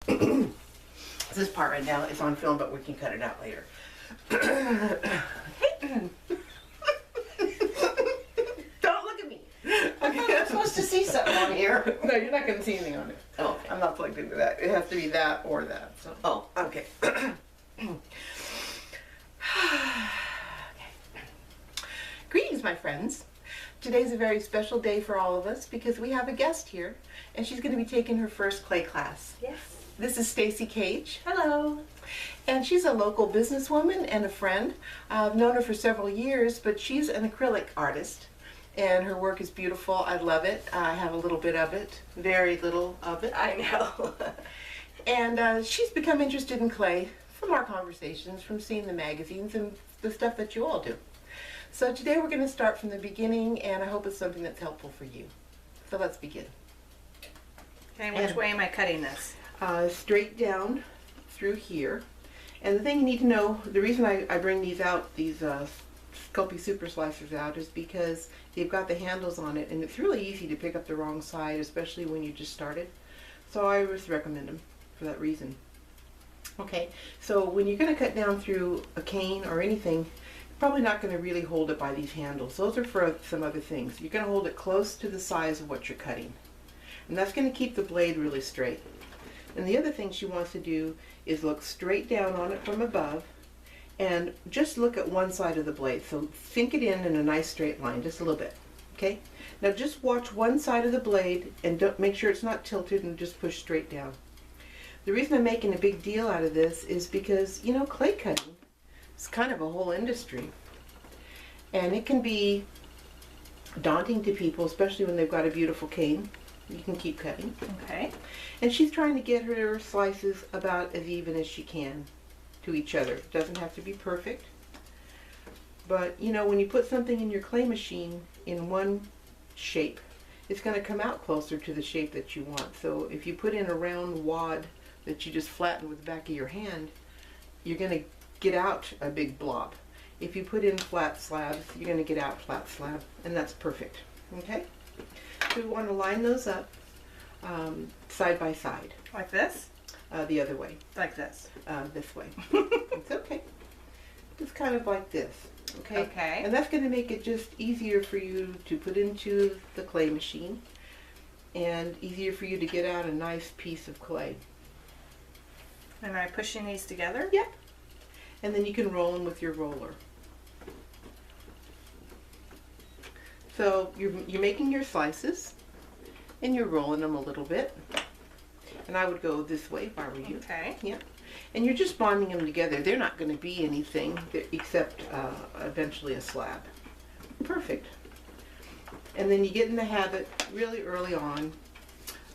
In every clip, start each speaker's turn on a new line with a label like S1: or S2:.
S1: This part right now is on film, but we can cut it out later. Don't look at me. Okay.
S2: I'm supposed to see something on here.
S1: No, you're not going to see anything on it.
S2: Oh, okay.
S1: I'm not plugged into that. It has to be that or that. So.
S2: Oh,
S1: Okay. Greetings, my friends. Today's a very special day for all of us because we have a guest here, and she's going to be taking her first clay class.
S2: yes.
S1: This is Stacy Cage,
S2: Hello.
S1: and she's a local businesswoman and a friend. I've known her for several years, but she's an acrylic artist, and her work is beautiful. I love it. I have a little bit of it, very little of it.
S2: I know.
S1: And she's become interested in clay from our conversations, from seeing the magazines and the stuff that you all do. So today we're going to start from the beginning, and I hope it's something that's helpful for you. So let's begin.
S2: Okay, which way am I cutting this?
S1: Straight down through here. And the thing you need to know, the reason I bring these out, these Sculpey Super Slicers out, is because they've got the handles on it, and it's really easy to pick up the wrong side, especially when you just started. So I always recommend them for that reason. Okay, so when you're going to cut down through a cane or anything, you're probably not going to really hold it by these handles. Those are for some other things. You're going to hold it close to the size of what you're cutting. And that's going to keep the blade really straight. And the other thing she wants to do is look straight down on it from above and just look at one side of the blade. So sink it in a nice straight line, just a little bit. Okay? Now just watch one side of the blade and don't, make sure it's not tilted, and just push straight down. The reason I'm making a big deal out of this is because, you know, clay cutting is kind of a whole industry. And it can be daunting to people, especially when they've got a beautiful cane. You can keep cutting.
S2: Okay.
S1: And she's trying to get her slices about as even as she can to each other. It doesn't have to be perfect. But, you know, when you put something in your clay machine in one shape, it's going to come out closer to the shape that you want. So if you put in a round wad that you just flatten with the back of your hand, you're going to get out a big blob. If you put in flat slabs, you're going to get out flat slab, and that's perfect. Okay? So we want to line those up side by side.
S2: Like this?
S1: The other way.
S2: Like this.
S1: This way. It's okay. It's kind of like this. Okay?
S2: Okay.
S1: And that's going to make it just easier for you to put into the clay machine, and easier for you to get out a nice piece of clay.
S2: Am I pushing these together?
S1: Yep. And then you can roll them with your roller. So you're making your slices, and you're rolling them a little bit. And I would go this way if I were you.
S2: Okay.
S1: Yeah. And you're just bonding them together. They're not going to be anything except eventually a slab. Perfect. And then you get in the habit really early on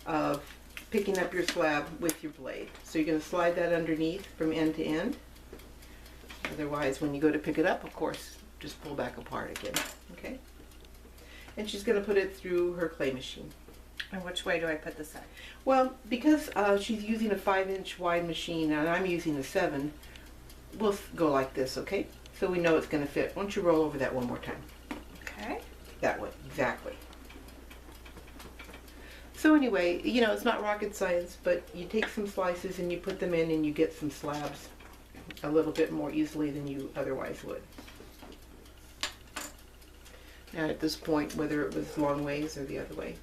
S1: of picking up your slab with your blade. So you're going to slide that underneath from end to end. Otherwise, when you go to pick it up, of course, just pull back apart again. Okay? And she's going to put it through her clay machine.
S2: And which way do I put this in?
S1: Well, because she's using a 5-inch wide machine and I'm using a 7, we'll go like this, okay? So we know it's going to fit. Why don't you roll over that one more time?
S2: Okay.
S1: That way, exactly. So anyway, you know, it's not rocket science, but you take some slices and you put them in and you get some slabs a little bit more easily than you otherwise would. Now at this point, whether it was long ways or the other way.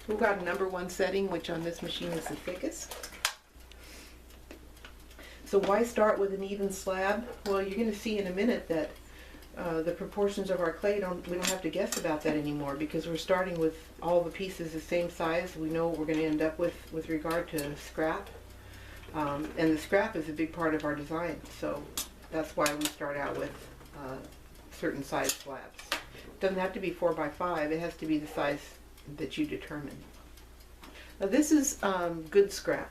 S1: We've got a number 1 setting, which on this machine is the thickest. So why start with an even slab? Well, you're going to see in a minute that the proportions of our clay, we don't have to guess about that anymore, because we're starting with all the pieces the same size. We know what we're going to end up with regard to scrap. And the scrap is a big part of our design, so that's why we start out with certain size slabs. It doesn't have to be 4 by 5, it has to be the size that you determine. Now this is good scrap.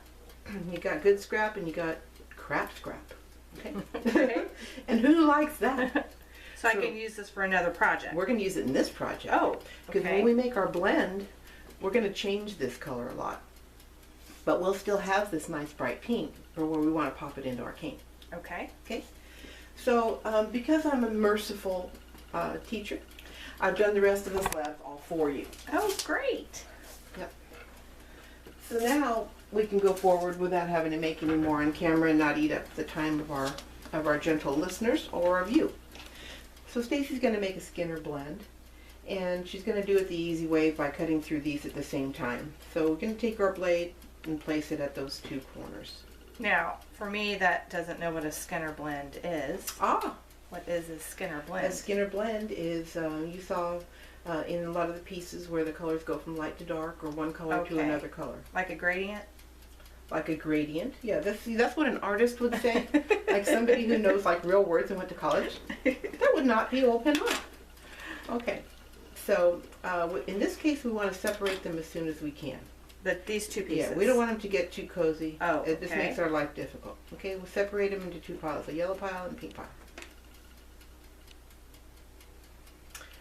S1: You got good scrap and you got crap scrap. Okay? And who likes that?
S2: So I can use this for another project.
S1: We're going to use it in this project.
S2: Oh,
S1: because
S2: okay.
S1: when we make our blend, we're going to change this color a lot. But we'll still have this nice bright pink for where we want to pop it into our cane.
S2: Okay.
S1: Okay? So because I'm a merciful teacher, I've done the rest of the slabs all for you.
S2: Oh, great.
S1: Yep. So now we can go forward without having to make any more on camera and not eat up the time of our gentle listeners or of you. So Stacy's going to make a Skinner blend, and she's going to do it the easy way by cutting through these at the same time. So we're going to take our blade and place it at those two corners.
S2: Now, for me that doesn't know what a Skinner blend is. What is a Skinner blend?
S1: A Skinner blend is, you saw in a lot of the pieces where the colors go from light to dark or one color to another color.
S2: Like a gradient?
S1: Like a gradient. Yeah, that's what an artist would say. Like somebody who knows like real words and went to college. That would not be open up. Okay, so in this case we want to separate them as soon as we can.
S2: These two pieces?
S1: Yeah, we don't want them to get too cozy.
S2: Oh, okay.
S1: It just makes our life difficult. Okay, we'll separate them into two piles, a yellow pile and a pink pile.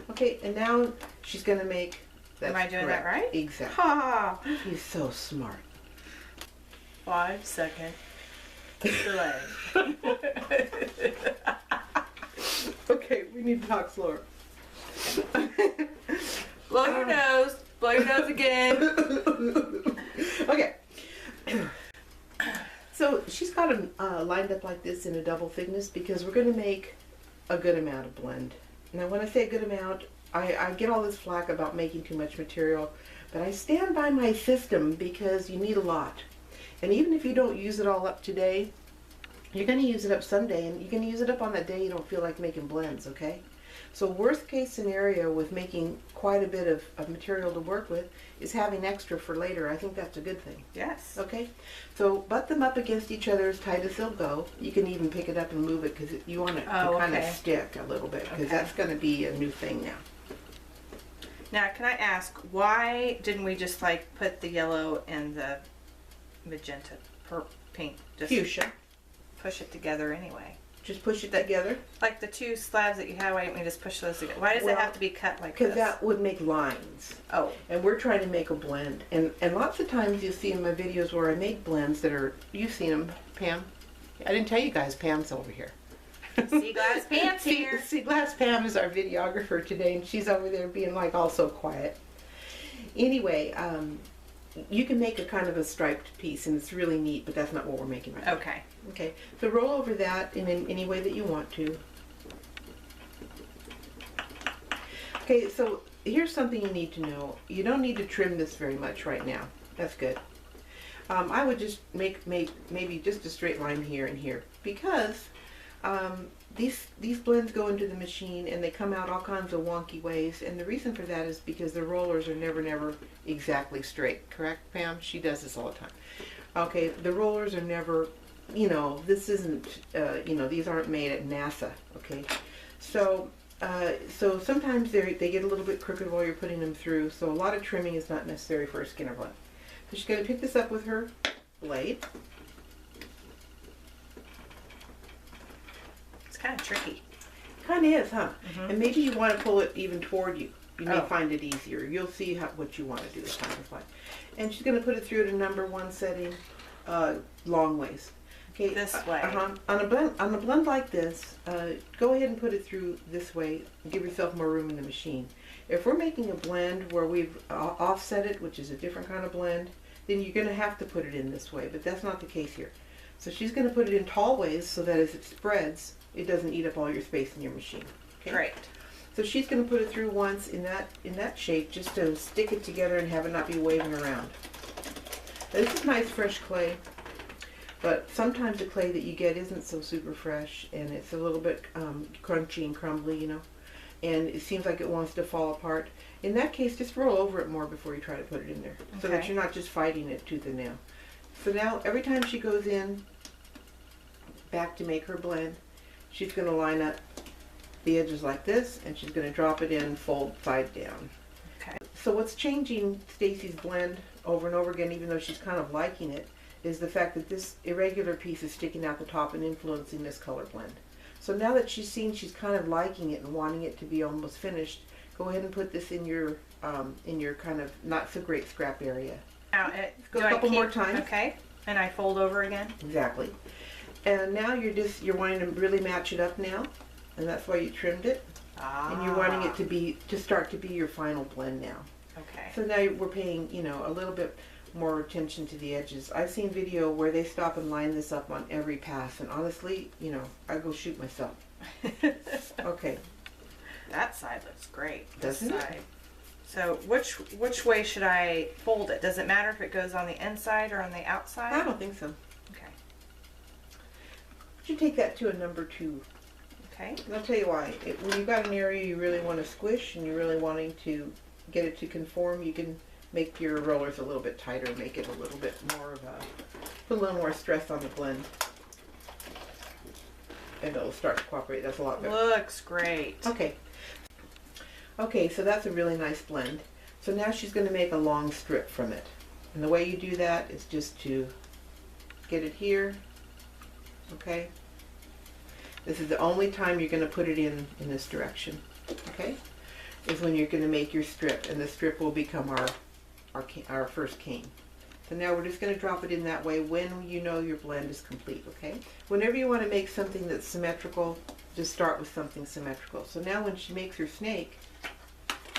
S1: Okay, and now she's going to make...
S2: Am I doing that right?
S1: Exactly.
S2: Ha!
S1: She's so smart.
S2: 5 second delay.
S1: Okay, we need to talk slower.
S2: Blow your nose. Blow your nose again.
S1: Okay. So she's got them lined up like this in a double thickness because we're going to make a good amount of blend. Now when I say a good amount, I get all this flack about making too much material, but I stand by my system because you need a lot. And even if you don't use it all up today, you're going to use it up someday, and you can use it up on that day you don't feel like making blends, okay? So worst case scenario with making quite a bit of material to work with is having extra for later. I think that's a good thing.
S2: Yes.
S1: Okay? So butt them up against each other as tight as they'll go. You can even pick it up and move it because you want it to kind of stick a little bit because that's going to be a new thing now.
S2: Now, can I ask, why didn't we just like put the yellow and the magenta, pink, just
S1: Fuchsia.
S2: push it together anyway?
S1: Just push it together.
S2: Like the two slabs that you have, why didn't we just push those together? Why does it have to be cut like this?
S1: Because that would make lines.
S2: Oh.
S1: And we're trying to make a blend. And lots of times you'll see in my videos where I make blends that are, you've seen them, Pam. I didn't tell you guys, Pam's over here.
S2: Sea Glass Pam's here.
S1: Sea Glass Pam is our videographer today, and she's over there being like all so quiet. Anyway, you can make a kind of a striped piece, and it's really neat, but that's not what we're making right now.
S2: Okay.
S1: Okay, so roll over that in any way that you want to. Okay, so here's something you need to know. You don't need to trim this very much right now. That's good. I would just make maybe just a straight line here and here because these blends go into the machine and they come out all kinds of wonky ways, and the reason for that is because the rollers are never exactly straight. Correct, Pam? She does this all the time. Okay, the rollers are never, you know, this isn't, you know, these aren't made at NASA. Okay, so sometimes they get a little bit crooked while you're putting them through, so a lot of trimming is not necessary for a Skinner blend. So she's going to pick this up with her blade.
S2: Kind of tricky.
S1: Kind of is, huh?
S2: Mm-hmm.
S1: And maybe you want to pull it even toward you. You may find it easier. You'll see what you want to do. It's kind of fun. And she's going to put it through to number 1 setting, long ways. Okay.
S2: This way.
S1: On a blend like this, go ahead and put it through this way. And give yourself more room in the machine. If we're making a blend where we've offset it, which is a different kind of blend, then you're going to have to put it in this way. But that's not the case here. So she's going to put it in tall ways so that as it spreads, it doesn't eat up all your space in your machine. Okay?
S2: Great.
S1: So she's going to put it through once in that shape just to stick it together and have it not be waving around. Now, this is nice fresh clay, but sometimes the clay that you get isn't so super fresh and it's a little bit crunchy and crumbly, you know, and it seems like it wants to fall apart. In that case, just roll over it more before you try to put it in there so that you're not just fighting it tooth and nail. So now every time she goes in back to make her blend, she's going to line up the edges like this, and she's going to drop it in, fold side down.
S2: Okay.
S1: So what's changing Stacy's blend over and over again, even though she's kind of liking it, is the fact that this irregular piece is sticking out the top and influencing this color blend. So now that she's seen she's kind of liking it and wanting it to be almost finished, go ahead and put this in your kind of not so great scrap area.
S2: Now,
S1: go a couple more times.
S2: Okay. And I fold over again?
S1: Exactly. And now you're wanting to really match it up now, and that's why you trimmed it. And you're wanting it to start to be your final blend now.
S2: Okay.
S1: So now we're paying, you know, a little bit more attention to the edges. I've seen video where they stop and line this up on every pass, and honestly, you know, I go shoot myself. Okay.
S2: That side looks great.
S1: Doesn't
S2: this
S1: it?
S2: side. So which way should I fold it? Does it matter if it goes on the inside or on the outside?
S1: I don't think so.
S2: Okay.
S1: Would you take that to a number 2?
S2: Okay.
S1: And I'll tell you why. When you've got an area you really want to squish and you're really wanting to get it to conform, you can make your rollers a little bit tighter, make it a little bit more of a, put a little more stress on the blend. And it'll start to cooperate. That's a lot better.
S2: Looks great.
S1: Okay. Okay, so that's a really nice blend. So now she's going to make a long strip from it. And the way you do that is just to get it here. Okay. This is the only time you're going to put it in this direction. Okay. Is when you're going to make your strip, and the strip will become our first cane. So now we're just going to drop it in that way when you know your blend is complete, okay? Whenever you want to make something that's symmetrical, just start with something symmetrical. So now when she makes her snake,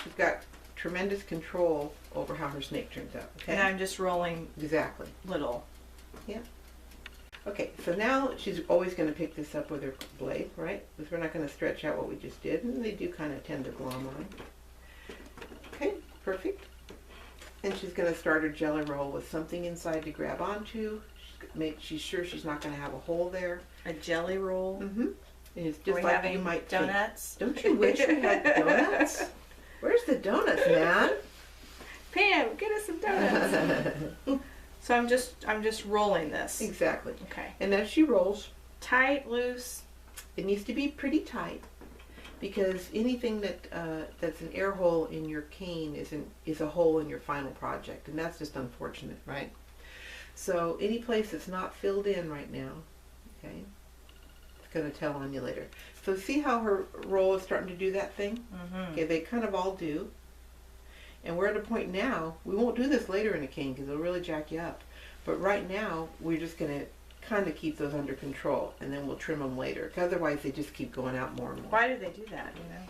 S1: she's got tremendous control over how her snake turns out, okay?
S2: And I'm just rolling
S1: Exactly.
S2: little.
S1: Yeah. Okay, so now she's always going to pick this up with her blade, right? Because we're not going to stretch out what we just did, and they do kind of tend to glom on. Okay, perfect. And she's going to start her jelly roll with something inside to grab onto. She's sure she's not going to have a hole there.
S2: A jelly roll.
S1: Mm-hmm. And it's
S2: Are
S1: just
S2: we
S1: like
S2: having
S1: you might
S2: donuts?
S1: think. Don't you wish we had donuts? Where's the donuts, man?
S2: Pam, get us some donuts. So I'm just rolling this.
S1: Exactly.
S2: Okay.
S1: And as she rolls,
S2: Tight, loose.
S1: it needs to be pretty tight, because anything that that's an air hole in your cane is a hole in your final project, and that's just unfortunate, right? So any place that's not filled in right now, okay, it's going to tell on you later. So see how her roll is starting to do that thing?
S2: Mm-hmm.
S1: Okay, they kind of all do. And we're at a point now, we won't do this later in a cane because it'll really jack you up. But right now, we're just going to kind of keep those under control, and then we'll trim them later. 'Cause otherwise, they just keep going out more and more.
S2: Why do they do that, you know?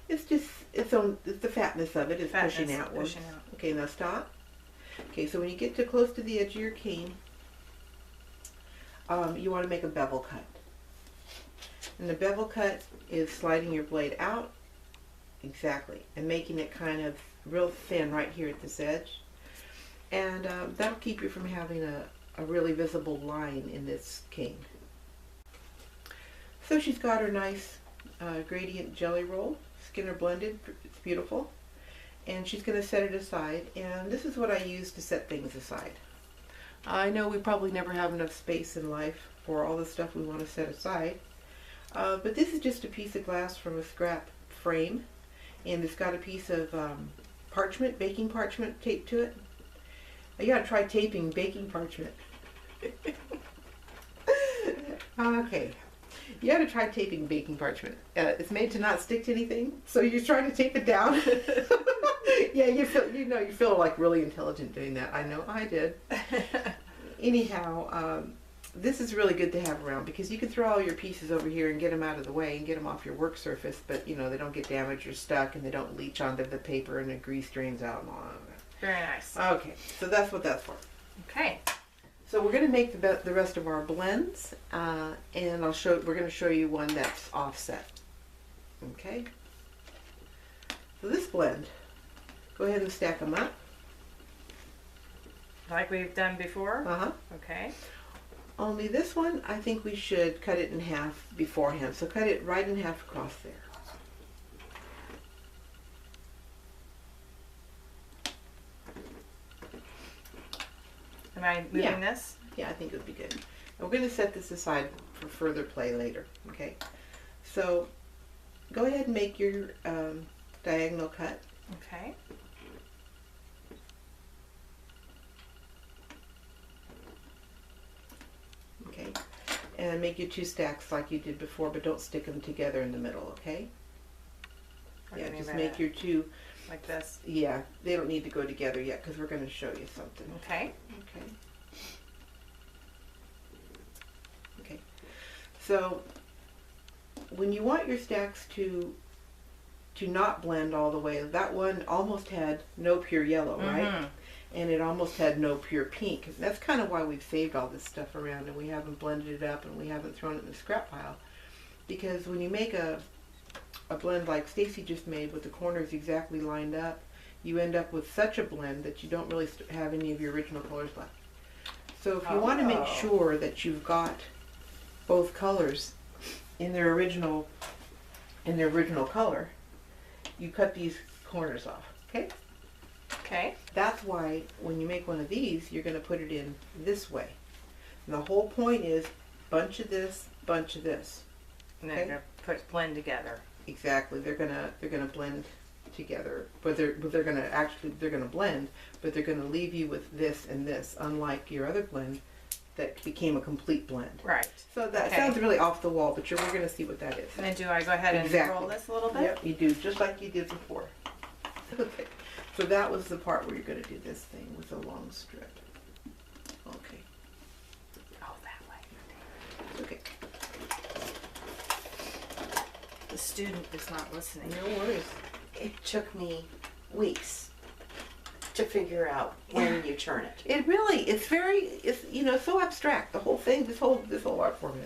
S1: It's just, it's the fatness of it is pushing outwards.
S2: Pushing out.
S1: Okay, now stop. Okay, so when you get to close to the edge of your cane, you want to make a bevel cut. And the bevel cut is sliding your blade out, exactly, and making it kind of real thin right here at this edge. And that'll keep you from having a really visible line in this cane. So she's got her nice gradient jelly roll, Skinner blended, it's beautiful. And she's going to set it aside, and this is what I use to set things aside. I know we probably never have enough space in life for all the stuff we want to set aside, but this is just a piece of glass from a scrap frame, and it's got a piece of parchment, baking parchment taped to it. You gotta try taping baking parchment. Okay. You gotta try taping baking parchment. It's made to not stick to anything, so you're trying to tape it down. Yeah, you feel like really intelligent doing that. I know I did. Anyhow, this is really good to have around because you can throw all your pieces over here and get them out of the way and get them off your work surface, but you know, they don't get damaged or stuck and they don't leach onto the paper and the grease drains out and all of that.
S2: Very nice.
S1: Okay, so that's what that's for.
S2: Okay.
S1: So we're going to make the rest of our blends, and we're going to show you one that's offset. Okay. So this blend, go ahead and stack them up.
S2: Like we've done before?
S1: Uh-huh.
S2: Okay.
S1: Only this one, I think we should cut it in half beforehand. So cut it right in half across there.
S2: Am I moving this?
S1: Yeah, I think it would be good. And we're going to set this aside for further play later. Okay. So go ahead and make your diagonal cut.
S2: Okay.
S1: Okay. And make your 2 stacks like you did before, but don't stick them together in the middle, okay? Yeah, just make your 2.
S2: Like this?
S1: Yeah, they don't need to go together yet because we're going to show you something.
S2: Okay.
S1: Okay. Okay. So when you want your stacks to not blend all the way, that one almost had no pure yellow, right? and it almost had no pure pink. And that's kind of why we've saved all this stuff around and we haven't blended it up and we haven't thrown it in the scrap pile. Because when you make a blend like Stacy just made with the corners exactly lined up, you end up with such a blend that you don't really have any of your original colors left. So if you want to make sure that you've got both colors in their original color, you cut these corners off, okay?
S2: Okay.
S1: That's why when you make one of these, you're going to put it in this way. And the whole point is bunch of this, bunch of this.
S2: And they're gonna blend together.
S1: Exactly. They're gonna blend together, but they're gonna blend, but they're gonna leave you with this and this, unlike your other blend that became a complete blend.
S2: Right.
S1: So that sounds really off the wall, but we're gonna see what that is.
S2: And then do I go ahead and roll this a little bit?
S1: Yep, you do, just like you did before. Okay. So that was the part where you're gonna do this thing with a long strip. Okay.
S2: Oh, that way.
S1: Okay.
S2: The student is not listening.
S1: No worries.
S3: It took me weeks to figure out when you turn it.
S1: It really, it's so abstract. The whole thing, this whole art form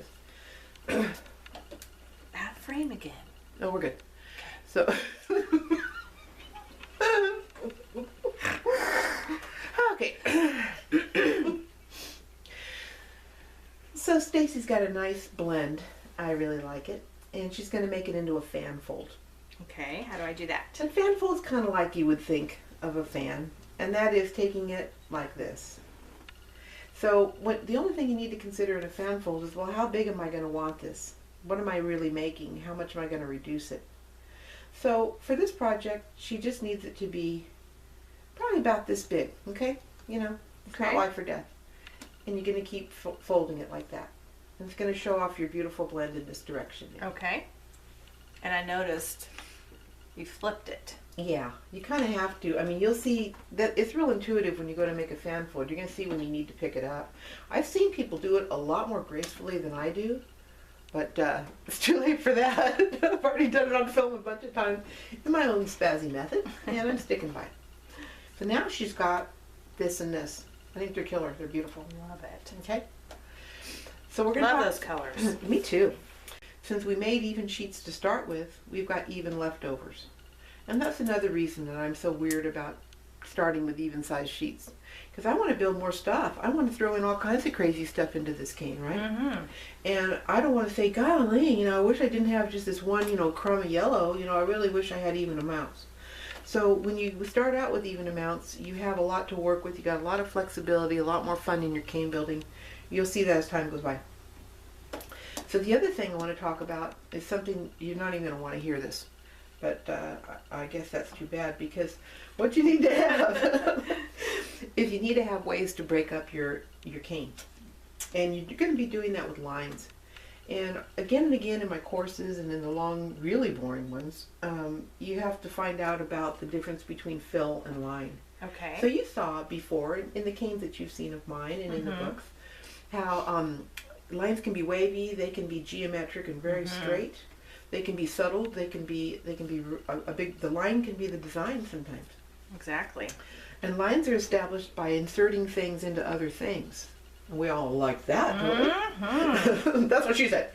S1: is.
S2: Add frame again.
S1: No, we're good. So, okay. So Stacy's got a nice blend. I really like it. And she's going to make it into a fan fold.
S2: Okay, how do I do that?
S1: A fan fold is kind of like you would think of a fan. And that is taking it like this. So the only thing you need to consider in a fan fold is, well, how big am I going to want this? What am I really making? How much am I going to reduce it? So for this project, she just needs it to be probably about this big, okay? You know, it's not life or death. And you're going to keep folding it like that. And it's going to show off your beautiful blend in this direction.
S2: Okay. And I noticed you flipped it.
S1: Yeah, you kind of have to. I mean, you'll see that it's real intuitive when you go to make a fan fold. You're going to see when you need to pick it up. I've seen people do it a lot more gracefully than I do, but it's too late for that. I've already done it on film a bunch of times in my own spazzy method, and I'm sticking by it. So now she's got this and this. I think they're killer. They're beautiful.
S2: Love it.
S1: Okay. So we're going to
S2: love those colors.
S1: Me too. Since we made even sheets to start with, we've got even leftovers. And that's another reason that I'm so weird about starting with even size sheets. Because I want to build more stuff. I want to throw in all kinds of crazy stuff into this cane, right?
S2: Mm-hmm.
S1: And I don't want to say, golly, I wish I didn't have just this one, crumb of yellow. I really wish I had even amounts. So when you start out with even amounts, you have a lot to work with. You got a lot of flexibility, a lot more fun in your cane building. You'll see that as time goes by. So the other thing I want to talk about is something you're not even going to want to hear this. But I guess that's too bad, because what you need to have is you need to have ways to break up your cane. And you're going to be doing that with lines. And again in my courses and in the long, really boring ones, you have to find out about the difference between fill and line.
S2: Okay.
S1: So you saw before in the canes that you've seen of mine and in the books how lines can be wavy, they can be geometric and very straight. They can be subtle. They can be the line can be the design sometimes.
S2: Exactly.
S1: And lines are established by inserting things into other things. And we all like that, don't we? That's what she said.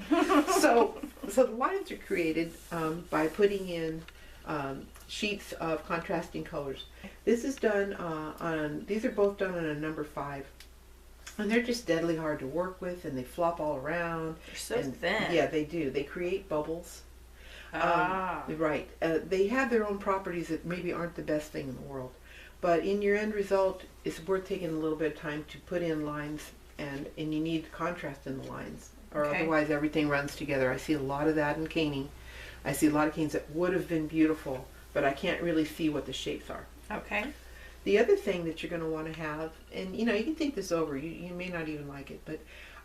S1: So the lines are created by putting in sheets of contrasting colors. This is done these are both done on a number 5. And they're just deadly hard to work with, and they flop all around.
S2: They're so thin.
S1: Yeah, they do. They create bubbles.
S2: Ah.
S1: Right. They have their own properties that maybe aren't the best thing in the world. But in your end result, it's worth taking a little bit of time to put in lines, and you need contrast in the lines, or otherwise everything runs together. I see a lot of that in caning. I see a lot of canes that would have been beautiful, but I can't really see what the shapes are.
S2: Okay.
S1: The other thing that you're going to want to have, and you can think this over, you may not even like it, but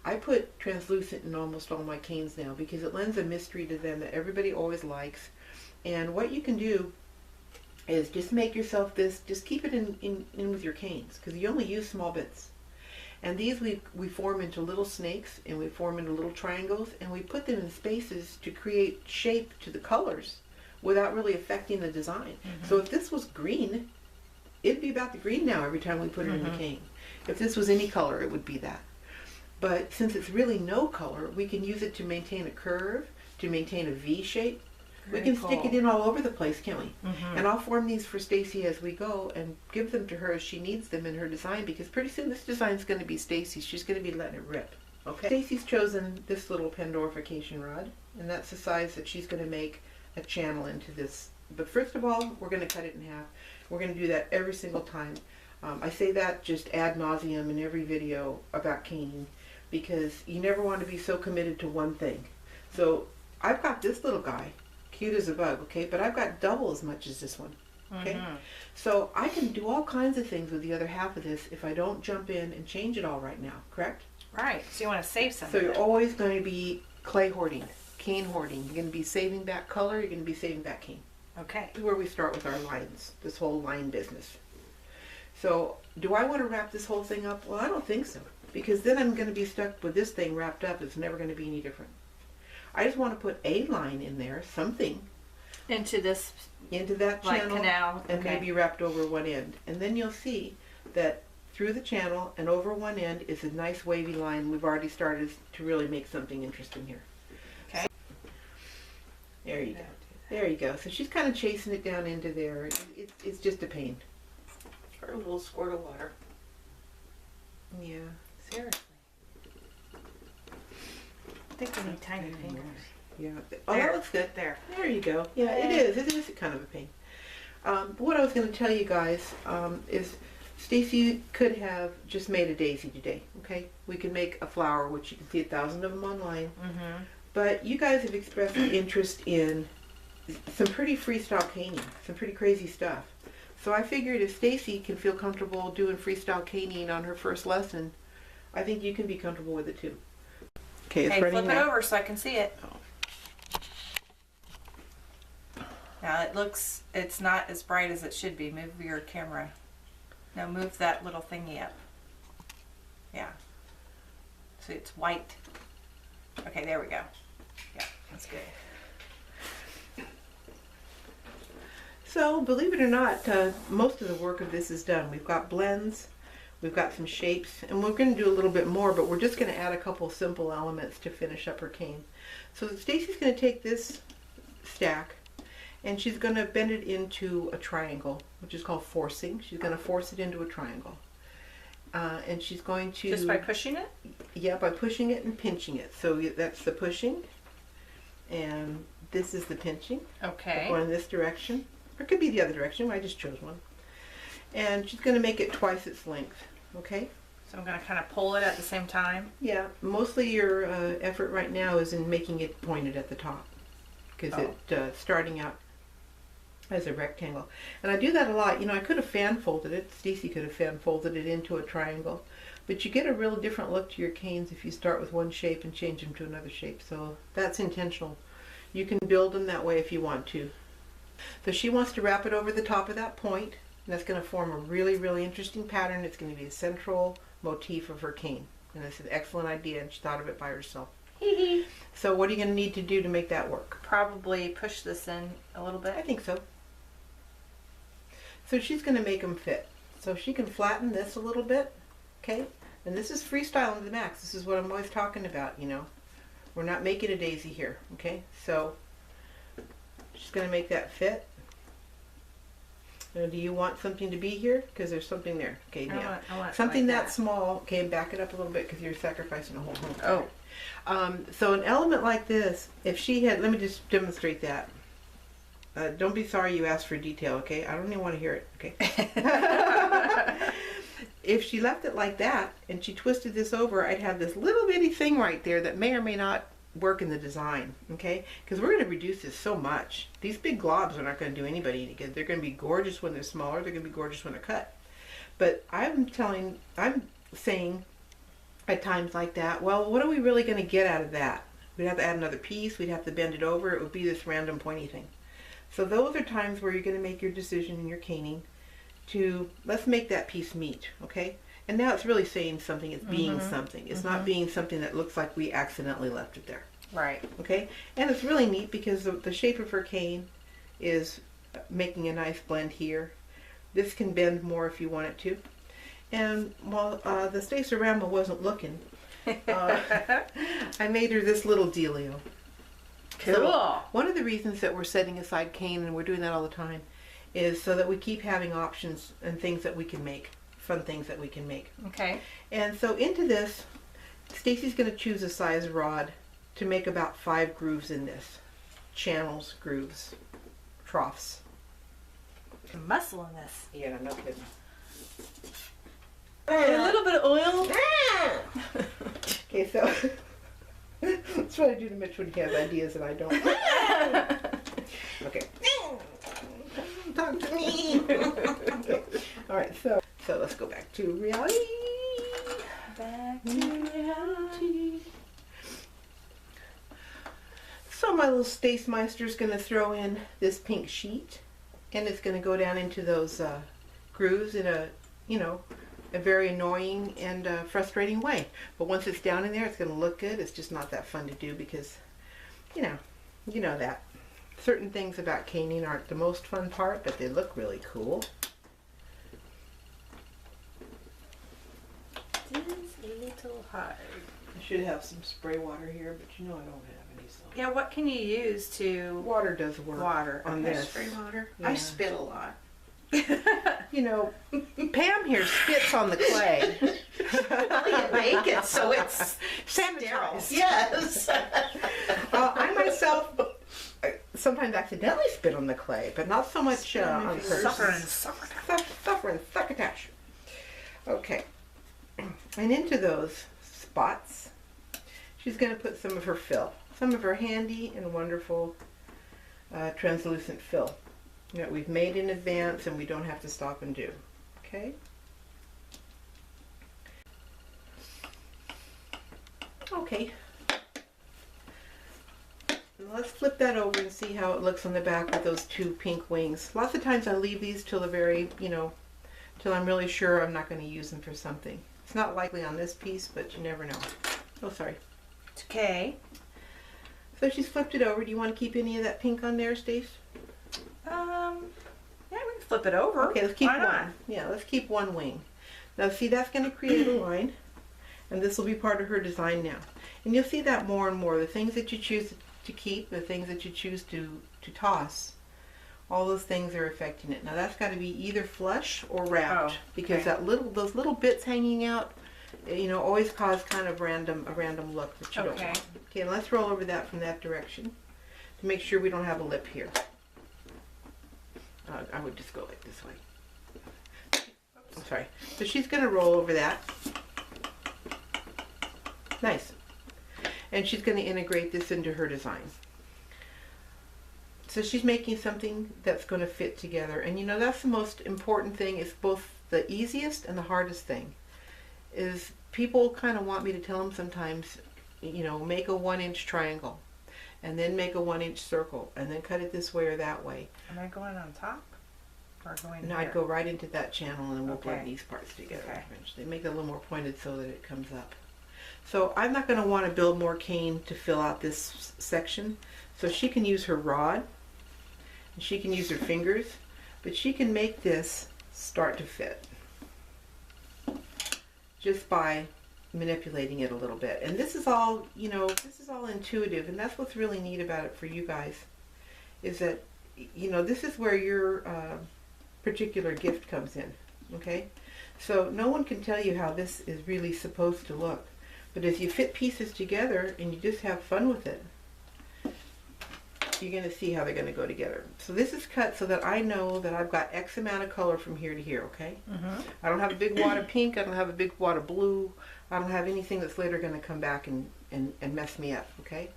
S1: I put translucent in almost all my canes now because it lends a mystery to them that everybody always likes. And what you can do is just make yourself this, just keep it in with your canes, because you only use small bits. And these we form into little snakes, and we form into little triangles, and we put them in spaces to create shape to the colors without really affecting the design. So if this was green, it'd be about the green now every time we put it in the cane. If this was any color, it would be that. But since it's really no color, we can use it to maintain a curve, to maintain a V shape. We can stick it in all over the place, can't we? And I'll form these for Stacy as we go and give them to her as she needs them in her design, because pretty soon this design's going to be Stacy's. She's going to be letting it rip. Okay. Stacy's chosen this little Pandorification rod, and that's the size that she's going to make a channel into this. But first of all, we're going to cut it in half. We're going to do that every single time. I say that just ad nauseum in every video about caning, because you never want to be so committed to one thing. So I've got this little guy, cute as a bug, okay, but I've got double as much as this one, okay? So I can do all kinds of things with the other half of this if I don't jump in and change it all right now, correct?
S2: Right, so you want to save some
S1: So
S2: of
S1: you're
S2: it.
S1: always going to be clay hoarding, cane hoarding. You're going to be saving back color, you're going to be saving back cane.
S2: Okay.
S1: This is where we start with our lines, this whole line business. So do I want to wrap this whole thing up? Well, I don't think so, because then I'm going to be stuck with this thing wrapped up. It's never going to be any different. I just want to put a line in there, something,
S2: Into this,
S1: into that
S2: like,
S1: channel,
S2: canal.
S1: and
S2: Okay.
S1: maybe wrapped over one end. And then you'll see that through the channel and over one end is a nice wavy line. We've already started to really make something interesting here.
S2: Okay.
S1: There you go. There you go. So she's kind of chasing it down into there. It's just a pain.
S3: Or a little squirt of water.
S1: Yeah.
S2: Seriously. I think we need tiny fingers.
S1: Yeah. Oh,
S2: There.
S1: that looks good.
S2: There.
S1: There you go. Yeah, it is. It is kind of a pain. But what I was going to tell you guys is Stacy could have just made a daisy today, okay? We could make a flower, which you can see 1,000 of them online. But you guys have expressed interest in some pretty freestyle caning, some pretty crazy stuff. So I figured if Stacy can feel comfortable doing freestyle caning on her first lesson, I think you can be comfortable with it too. Okay, it's
S2: Hey,
S1: running
S2: flip it
S1: now.
S2: over so I can see it.
S1: Oh.
S2: Now it's not as bright as it should be. Move your camera. Now move that little thingy up. Yeah. So it's white. Okay, there we go. Yeah, that's good.
S1: So, believe it or not, most of the work of this is done. We've got blends, we've got some shapes, and we're going to do a little bit more, but we're just going to add a couple simple elements to finish up her cane. So Stacy's going to take this stack, and she's going to bend it into a triangle, which is called forcing. She's going to force it into a triangle. And she's going to...
S2: Just by pushing it?
S1: Yeah, by pushing it and pinching it. So that's the pushing, and this is the pinching.
S2: Okay.
S1: Going in this direction. Or it could be the other direction. I just chose one. And she's going to make it twice its length. Okay?
S2: So I'm going to kind of pull it at the same time.
S1: Yeah. Mostly your effort right now is in making it pointed at the top. Because it's starting out as a rectangle. And I do that a lot. You know, I could have fan folded it. Stacy could have fan folded it into a triangle. But you get a real different look to your canes if you start with one shape and change them to another shape. So that's intentional. You can build them that way if you want to. So she wants to wrap it over the top of that point, and that's going to form a really, really interesting pattern. It's going to be a central motif of her cane. And it's an excellent idea, and she thought of it by herself. So what are you going to need to do to make that work?
S2: Probably push this in a little bit.
S1: I think so. So she's going to make them fit. So she can flatten this a little bit, okay? And this is freestyle to the max. This is what I'm always talking about, you know. We're not making a daisy here, okay? So she's going to make that fit. Now, do you want something to be here? Because there's something there. Okay, yeah.
S2: I want
S1: Something
S2: like
S1: that small. Okay, and back it up a little bit because you're sacrificing a whole home.
S2: Oh.
S1: So an element like this, if she had, let me just demonstrate that. Don't be sorry you asked for detail, okay? I don't even want to hear it, okay? If she left it like that and she twisted this over, I'd have this little bitty thing right there that may or may not work in the design, okay? Because we're going to reduce this so much. These big globs are not going to do anybody any good. They're going to be gorgeous when they're smaller. They're going to be gorgeous when they're cut. But I'm saying at times like that, well, what are we really going to get out of that? We'd have to add another piece. We'd have to bend it over. It would be this random pointy thing. So those are times where you're going to make your decision in your caning to, let's make that piece meet, okay? And now it's really saying something, it's being something. It's not being something that looks like we accidentally left it there.
S2: Right.
S1: Okay? And it's really neat because the shape of her cane is making a nice blend here This can bend more if you want it to. And while the Stacerama wasn't looking, I made her this little dealio.
S2: Cool.
S1: So one of the reasons that we're setting aside cane, and we're doing that all the time, is so that we keep having options and things that we can make, fun things that we can make.
S2: Okay.
S1: And so into this, Stacy's going to choose a size rod to make about 5 grooves in this. Channels, grooves, troughs.
S2: Some muscle in this.
S1: Yeah, no kidding.
S2: A little bit of oil.
S1: Okay, so that's what I do to Mitch when he has ideas and I don't. Okay. Talk to me. Okay. All right, so let's go back to reality.
S2: Back to reality.
S1: So my little Stace Meister's going to throw in this pink sheet, and it's going to go down into those grooves in a, a very annoying and frustrating way. But once it's down in there, it's going to look good. It's just not that fun to do because, you know that. Certain things about caning aren't the most fun part, but they look really cool.
S2: It is a little hard.
S1: I should have some spray water here, but I don't have any. So.
S2: Yeah, what can you use to
S1: Water does work.
S2: water
S1: on
S2: okay.
S1: this.
S3: Spray water.
S1: Yeah.
S3: I spit a lot.
S1: Pam here spits on the clay.
S3: Well, you bake it so it's sterile.
S1: Sanitized.
S3: Yes.
S1: I myself sometimes accidentally spit on the clay, but not so much on purpose. Succotash. Okay. And into those spots, she's going to put some of her fill. Some of her handy and wonderful translucent fill that we've made in advance and we don't have to stop and do. Okay? Okay. Let's flip that over and see how it looks on the back with those 2 pink wings. Lots of times I leave these till the very, till I'm really sure I'm not going to use them for something. It's not likely on this piece, but you never know. Oh, sorry.
S2: It's okay.
S1: So she's flipped it over. Do you want to keep any of that pink on there, Stace?
S2: Yeah, we can flip it over.
S1: Okay, let's keep
S2: Why not?
S1: one. Yeah, let's keep one wing. Now see, that's going to create a line, and this will be part of her design now. And you'll see that more and more. The things that you choose to keep, the things that you choose to toss, all those things are affecting it. Now that's got to be either flush or wrapped, because those little bits hanging out, always cause kind of a random look that you don't want. Okay, and let's roll over that from that direction to make sure we don't have a lip here. I would just go like this way. I'm sorry. So she's going to roll over that. Nice. And she's going to integrate this into her design. So she's making something that's going to fit together. And that's the most important thing. It's both the easiest and the hardest thing. Is people kind of want me to tell them sometimes, make a 1-inch triangle. And then make a 1-inch circle. And then cut it this way or that way.
S2: Am I going on top? Or going
S1: No,
S2: here?
S1: I'd go right into that channel and then we'll
S2: Okay.
S1: blend these parts together
S2: Okay.
S1: eventually. Make it a little more pointed so that it comes up. So I'm not going to want to build more cane to fill out this section. So she can use her rod, and she can use her fingers, but she can make this start to fit just by manipulating it a little bit. And this is all, this is all intuitive, and that's what's really neat about it for you guys, is that, this is where your particular gift comes in, okay? So no one can tell you how this is really supposed to look. But as you fit pieces together and you just have fun with it, you're going to see how they're going to go together. So this is cut so that I know that I've got X amount of color from here to here, okay?
S2: Mm-hmm.
S1: I don't have a big wad of pink, I don't have a big wad of blue, I don't have anything that's later going to come back and mess me up, okay?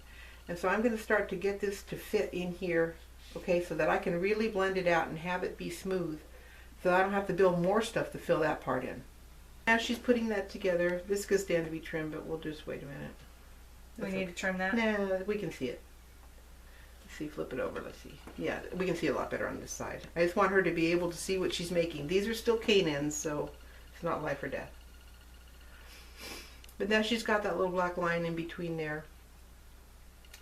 S1: And so I'm going to start to get this to fit in here, okay, so that I can really blend it out and have it be smooth, so I don't have to build more stuff to fill that part in. As she's putting that together, this could stand to be trimmed, but we'll just wait a minute.
S2: We need to trim that?
S1: Nah, we can see it. Let's see, flip it over, let's see. Yeah, we can see a lot better on this side. I just want her to be able to see what she's making. These are still cane ends, so it's not life or death. But now she's got that little black line in between there,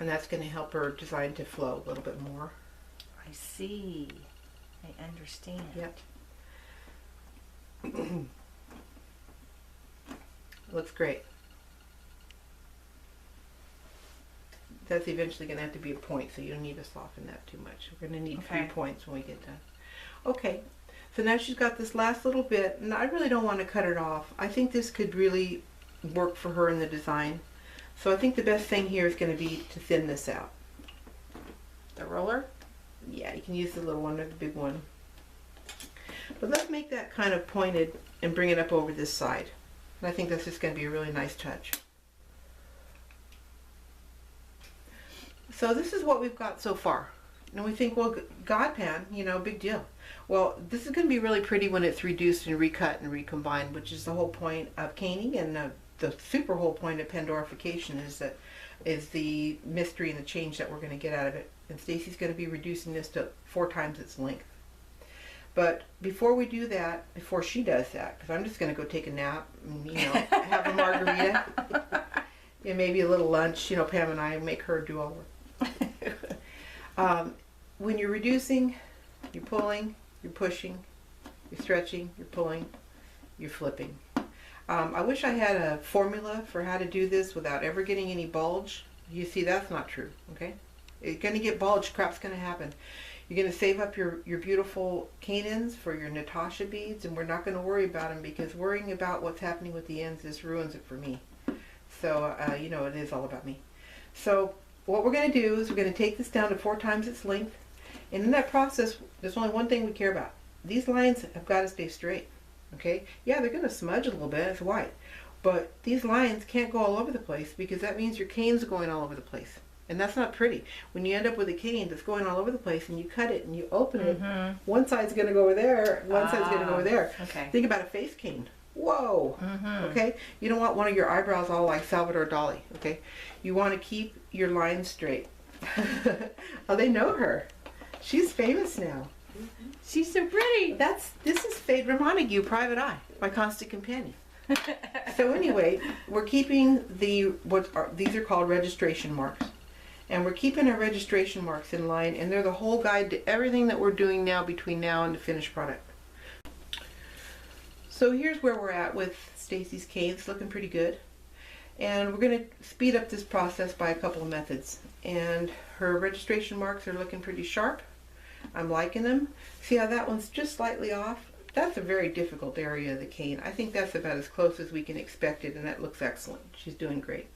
S1: and that's going to help her design to flow a little bit more.
S2: I see. I understand.
S1: Yep. Looks great. That's eventually going to have to be a point, so you don't need to soften that too much. We're going to need 3 points when we get done. Okay, so now she's got this last little bit, and I really don't want to cut it off. I think this could really work for her in the design. So I think the best thing here is going to be to thin this out.
S2: The roller?
S1: Yeah, you can use the little one or the big one. But let's make that kind of pointed and bring it up over this side. And I think that's just going to be a really nice touch. So this is what we've got so far. And we think, well, God pan, you know, big deal. Well, this is going to be really pretty when it's reduced and recut and recombined, which is the whole point of caning, and the super whole point of Pandorification is the mystery and the change that we're going to get out of it. And Stacy's going to be reducing this to 4 times its length. But before we do that, before she does that, because I'm just going to go take a nap and, you know, have a margarita and maybe a little lunch, you know, Pam and I make her do all the work. When you're reducing, you're pulling, you're pushing, you're stretching, you're pulling, you're flipping. I wish I had a formula for how to do this without ever getting any bulge. You see, that's not true, okay? You're going to get bulge, crap's going to happen. You're going to save up your beautiful cane ends for your Natasha beads, and we're not going to worry about them, because worrying about what's happening with the ends just ruins it for me. So, you know, it is all about me. So what we're going to do is we're going to take this down to 4 times its length. And in that process, there's only one thing we care about. These lines have got to stay straight. Okay? Yeah, they're going to smudge a little bit. It's white. But these lines can't go all over the place, because that means your cane's going all over the place. And that's not pretty. When you end up with a cane that's going all over the place and you cut it and you open it, one side's going to go over there, one side's going to go over there.
S2: Okay.
S1: Think about a face cane. Whoa! Okay? You don't want one of your eyebrows all like Salvador Dali. Okay? You want to keep your lines straight. Oh, they know her. She's famous now. She's so pretty. This is Phaedra Montague, Private Eye, my constant companion. So anyway, we're keeping these are called registration marks. And we're keeping our registration marks in line, and they're the whole guide to everything that we're doing now between now and the finished product. So here's where we're at with Stacy's cane. It's looking pretty good. And we're going to speed up this process by a couple of methods. And her registration marks are looking pretty sharp. I'm liking them. See how that one's just slightly off? That's a very difficult area of the cane. I think that's about as close as we can expect it, and that looks excellent. She's doing great.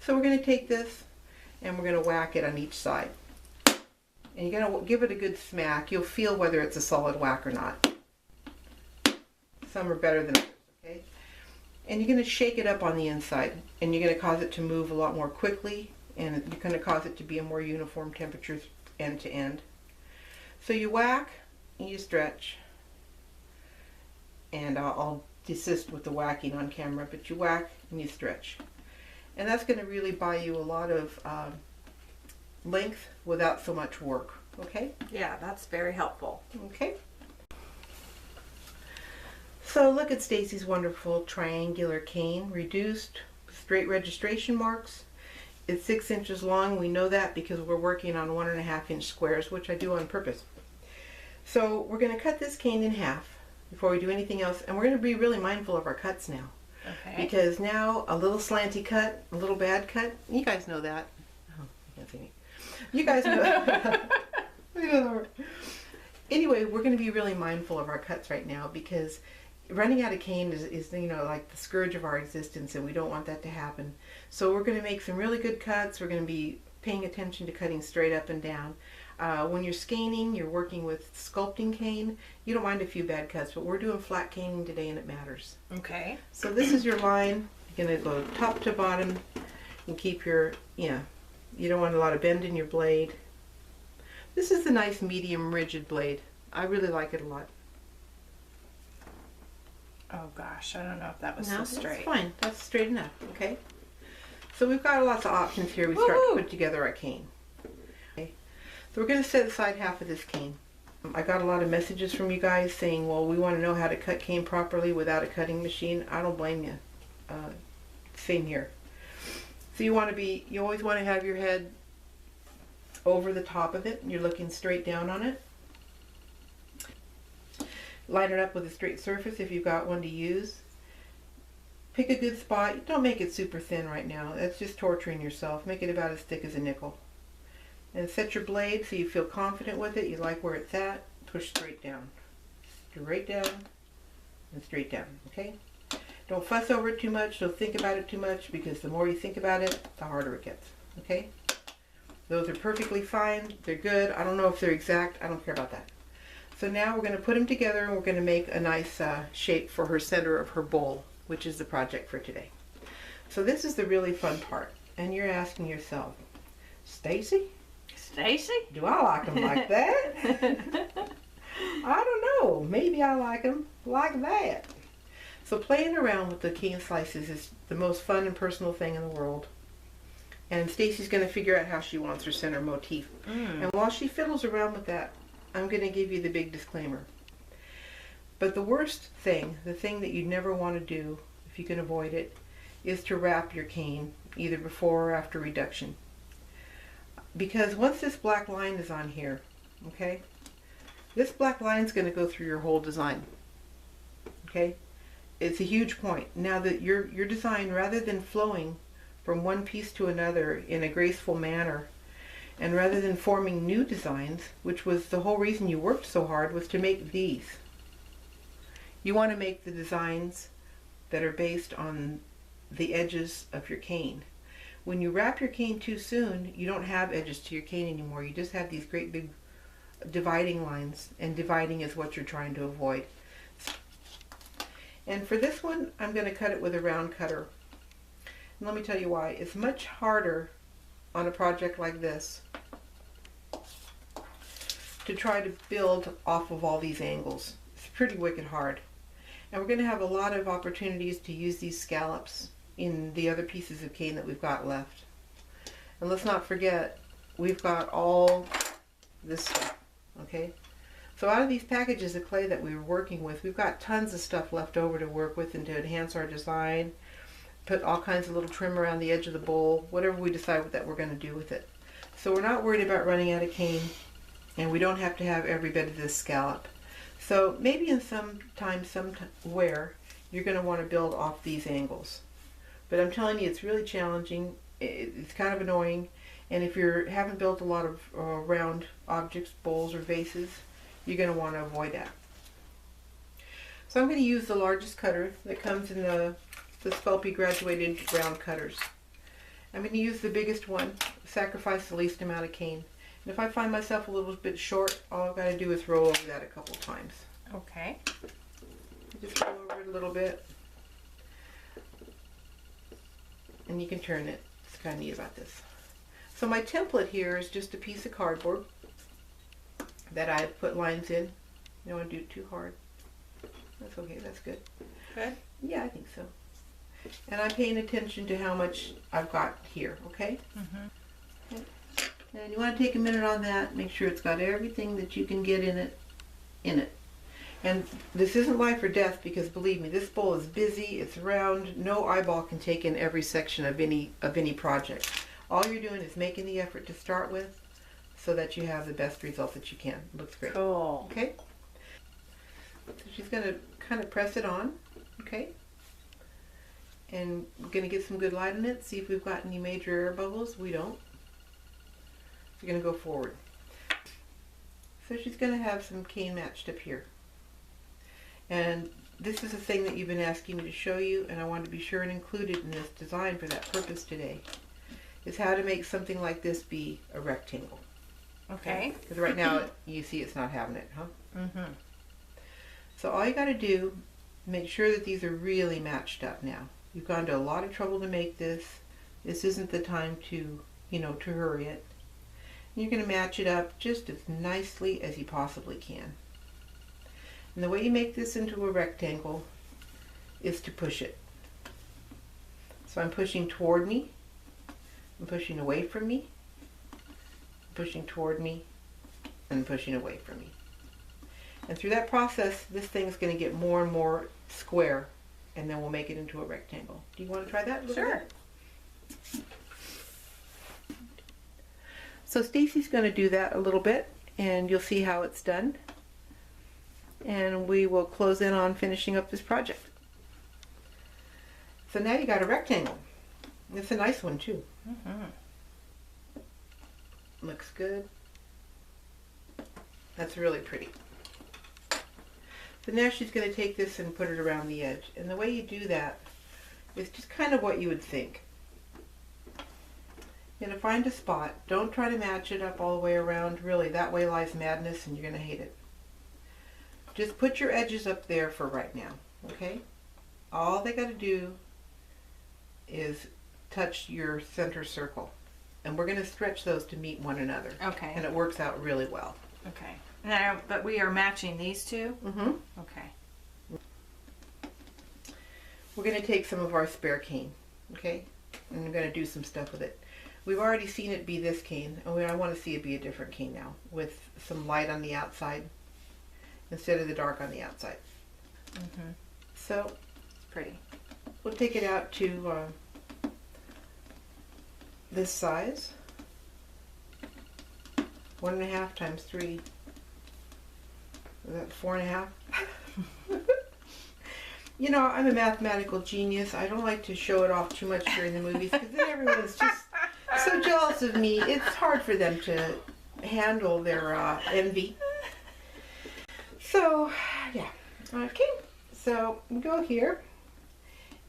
S1: So we're going to take this and we're going to whack it on each side. And you're going to give it a good smack. You'll feel whether it's a solid whack or not. Some are better than others, okay? And you're going to shake it up on the inside, and you're going to cause it to move a lot more quickly, and you're going to cause it to be a more uniform temperature end to end. So you whack and you stretch, and I'll desist with the whacking on camera, but you whack and you stretch. And that's going to really buy you a lot of length without so much work, okay?
S2: Yeah, that's very helpful.
S1: Okay. So look at Stacy's wonderful triangular cane, reduced, straight registration marks. It's 6 inches long. We know that because we're working on 1.5-inch squares, which I do on purpose. So we're going to cut this cane in half before we do anything else, and we're going to be really mindful of our cuts now.
S2: Okay.
S1: Because now a little slanty cut, a little bad cut, you guys know that. Oh, you can't see me. You guys know. Anyway, we're going to be really mindful of our cuts right now, because running out of cane is you know, like the scourge of our existence, and we don't want that to happen. So we're going to make some really good cuts. We're going to be paying attention to cutting straight up and down. When you're scaning, you're working with sculpting cane, you don't mind a few bad cuts, but we're doing flat caning today, and it matters.
S2: Okay.
S1: So this is your line. You're going to go top to bottom and keep your, you don't want a lot of bend in your blade. This is a nice medium rigid blade. I really like it a lot.
S2: Oh gosh, I don't know if that was so straight.
S1: That's fine. That's straight enough, okay? So we've got lots of options here. We start to put together our cane. Okay. So we're going to set aside half of this cane. I got a lot of messages from you guys saying, well, we want to know how to cut cane properly without a cutting machine. I don't blame you. Same here. So you always want to have your head over the top of it, and you're looking straight down on it. line it up with a straight surface if you've got one to use. Pick a good spot. Don't make it super thin right now. That's just torturing yourself. Make it about as thick as a nickel. And set your blade so you feel confident with it. You like where it's at. Push straight down. Straight down and straight down. Okay? Don't fuss over it too much. Don't think about it too much, because the more you think about it, the harder it gets. Okay? Those are perfectly fine. They're good. I don't know if they're exact. I don't care about that. So now we're going to put them together, and we're going to make a nice shape for her center of her bowl, which is the project for today. So this is the really fun part. And you're asking yourself, Stacy, do I like them like that? I don't know. Maybe I like them like that. So playing around with the cane slices is the most fun and personal thing in the world. And Stacy's going to figure out how she wants her center motif. And while she fiddles around with that, I'm going to give you the big disclaimer. But the worst thing, the thing that you never want to do, if you can avoid it, is to wrap your cane either before or after reduction. Because once this black line is on here, okay, this black line is going to go through your whole design. Okay? It's a huge point. Now that your design, rather than flowing from one piece to another in a graceful manner, and rather than forming new designs, which was the whole reason you worked so hard, was to make these. You want to make the designs that are based on the edges of your cane. When you wrap your cane too soon, you don't have edges to your cane anymore. You just have these great big dividing lines, and dividing is what you're trying to avoid. And for this one, I'm going to cut it with a round cutter. And let me tell you why. It's much harder on a project like this to try to build off of all these angles. It's pretty wicked hard. And we're going to have a lot of opportunities to use these scallops in the other pieces of cane that we've got left. And let's not forget, we've got all this stuff, okay? So out of these packages of clay that we were working with, we've got tons of stuff left over to work with and to enhance our design. Put all kinds of little trim around the edge of the bowl, whatever we decide that we're going to do with it. So we're not worried about running out of cane, and we don't have to have every bit of this scallop. So maybe in somewhere, you're going to want to build off these angles. But I'm telling you, it's really challenging. It's kind of annoying. And if you haven't built a lot of round objects, bowls or vases, you're going to want to avoid that. So I'm going to use the largest cutter that comes in the Sculpey graduated round cutters. I'm going to use the biggest one, sacrifice the least amount of cane. And if I find myself a little bit short, all I've got to do is roll over that a couple times.
S2: Okay.
S1: Just roll over it a little bit. And you can turn it. It's kind of neat about this. So my template here is just a piece of cardboard that I put lines in. You don't want to do it too hard. That's okay, that's good.
S2: Good?
S1: Yeah, I think so. And I'm paying attention to how much I've got here, okay? Okay. And you want to take a minute on that, make sure it's got everything that you can get in it. And this isn't life or death, because believe me, this bowl is busy, it's round, no eyeball can take in every section of any project. All you're doing is making the effort to start with so that you have the best result that you can. It looks great.
S2: Cool.
S1: Okay? So she's going to kind of press it on, okay? And we're going to get some good light on it, see if we've got any major air bubbles. We don't. So we're going to go forward. So she's going to have some cane matched up here. And this is a thing that you've been asking me to show you, and I want to be sure and include it in this design for that purpose today, is how to make something like this be a rectangle.
S2: Okay.
S1: Because right now, you see it's not having it, huh?
S2: Mm-hmm.
S1: So all you got to do, make sure that these are really matched up now. You've gone to a lot of trouble to make this. This isn't the time to, to hurry it. You're going to match it up just as nicely as you possibly can. And the way you make this into a rectangle is to push it. So I'm pushing toward me, I'm pushing away from me, I'm pushing toward me, and pushing away from me. And through that process, this thing's going to get more and more square, and then we'll make it into a rectangle. Do you want to try that a little
S2: Sure.
S1: bit? So Stacy's going to do that a little bit, and you'll see how it's done. and we will close in on finishing up this project. So now you got a rectangle. It's a nice one too. Looks good. That's really pretty. So now she's going to take this and put it around the edge. And the way you do that is just kind of what you would think. You're going to find a spot. Don't try to match it up all the way around. Really, that way lies madness and you're going to hate it. Just put your edges up there for right now, okay? All they got to do is touch your center circle. And we're going to stretch those to meet one another.
S2: Okay.
S1: And it works out really well.
S2: Okay. Now, but we are matching these two?
S1: Mm-hmm.
S2: Okay.
S1: We're going to take some of our spare cane, okay? And I'm going to do some stuff with it. We've already seen it be this cane, and I want to see it be a different cane now, with some light on the outside instead of the dark on the outside. So
S2: It's pretty.
S1: we'll take it out to this size. 1.5 times 3. Is that 4.5? You know, I'm a mathematical genius. I don't like to show it off too much during the movies because then everyone's just so jealous of me. It's hard for them to handle their envy. So, yeah. Okay. So we go here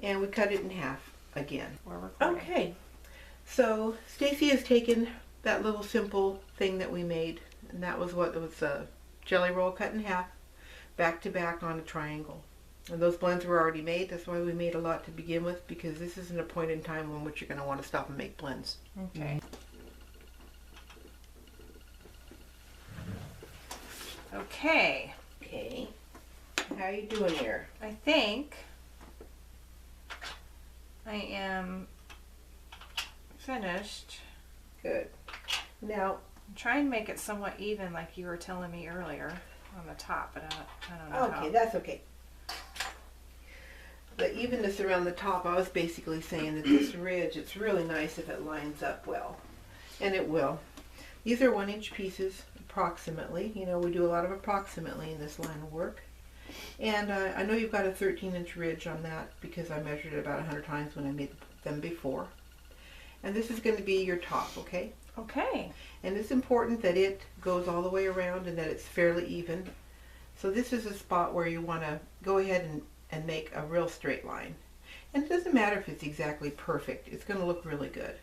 S1: and we cut it in half again.
S2: We're recording.
S1: Okay. So Stacy has taken that little simple thing that we made, and that was what it was, a jelly roll cut in half, back to back on a triangle. And those blends were already made. That's why we made a lot to begin with, because this isn't a point in time in which you're going to want to stop and make blends.
S2: Okay. Okay.
S1: Okay. How you doing here?
S2: I think I am finished.
S1: Good. Now,
S2: Try and make it somewhat even like you were telling me earlier on the top, but I don't know
S1: okay,
S2: how.
S1: that's okay. The evenness around the top, I was basically saying that this ridge, it's really nice if it lines up well. And it will. These are 1-inch pieces, approximately. You know, we do a lot of approximately in this line of work. And I know you've got a 13-inch ridge on that because I measured it about 100 times when I made them before. And this is going to be your top, okay?
S2: Okay.
S1: And it's important that it goes all the way around and that it's fairly even. So this is a spot where you want to go ahead and make a real straight line. And it doesn't matter if it's exactly perfect. It's going to look really good.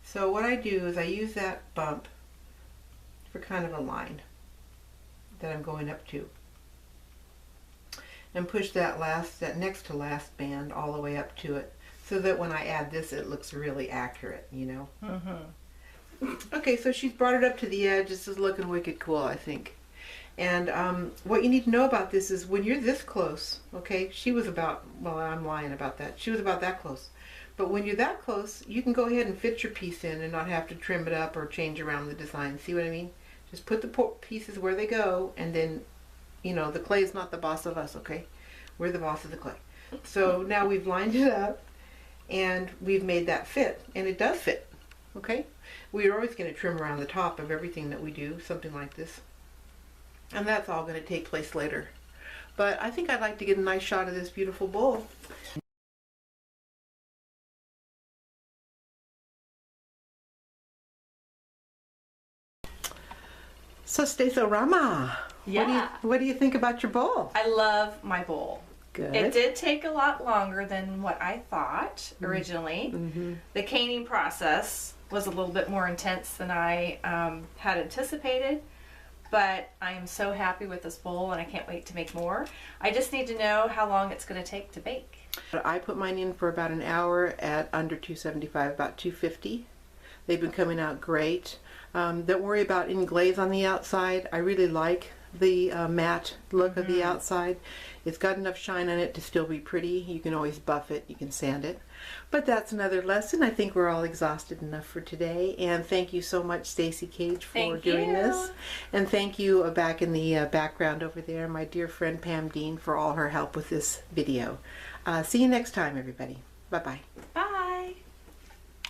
S1: So what I do is I use that bump for kind of a line that I'm going up to. And push that next to last band all the way up to it, so that when I add this, it looks really accurate, you know? Okay, so she's brought it up to the edge. This is looking wicked cool, I think. And what you need to know about this is when you're this close, okay, she was about, well, I'm lying about that. She was about that close. But when you're that close, you can go ahead and fit your piece in and not have to trim it up or change around the design. See what I mean? Just put the pieces where they go, and then, you know, the clay is not the boss of us, okay? We're the boss of the clay. So now we've lined it up, and we've made that fit, and it does fit, okay? We're always going to trim around the top of everything that we do, something like this. And that's all going to take place later. But I think I'd like to get a nice shot of this beautiful bowl. So Stacey-Rama,
S2: Yeah.
S1: what do you think about your bowl?
S2: I love my bowl.
S1: Good.
S2: It did take a lot longer than what I thought originally. The caning process was a little bit more intense than I had anticipated, but I am so happy with this bowl and I can't wait to make more. I just need to know how long it's going to take to bake.
S1: I put mine in for about an hour at under 275, about 250. They've been coming out great. Don't worry about any glaze on the outside. I really like the matte look of the outside. It's got enough shine on it to still be pretty. You can always buff it, you can sand it. But that's another lesson. I think we're all exhausted enough for today. And thank you so much, Stacy Cage, for doing this. And thank you back in the background over there, my dear friend Pam Dean, for all her help with this video. See you next time, everybody. Bye-bye.
S2: Bye.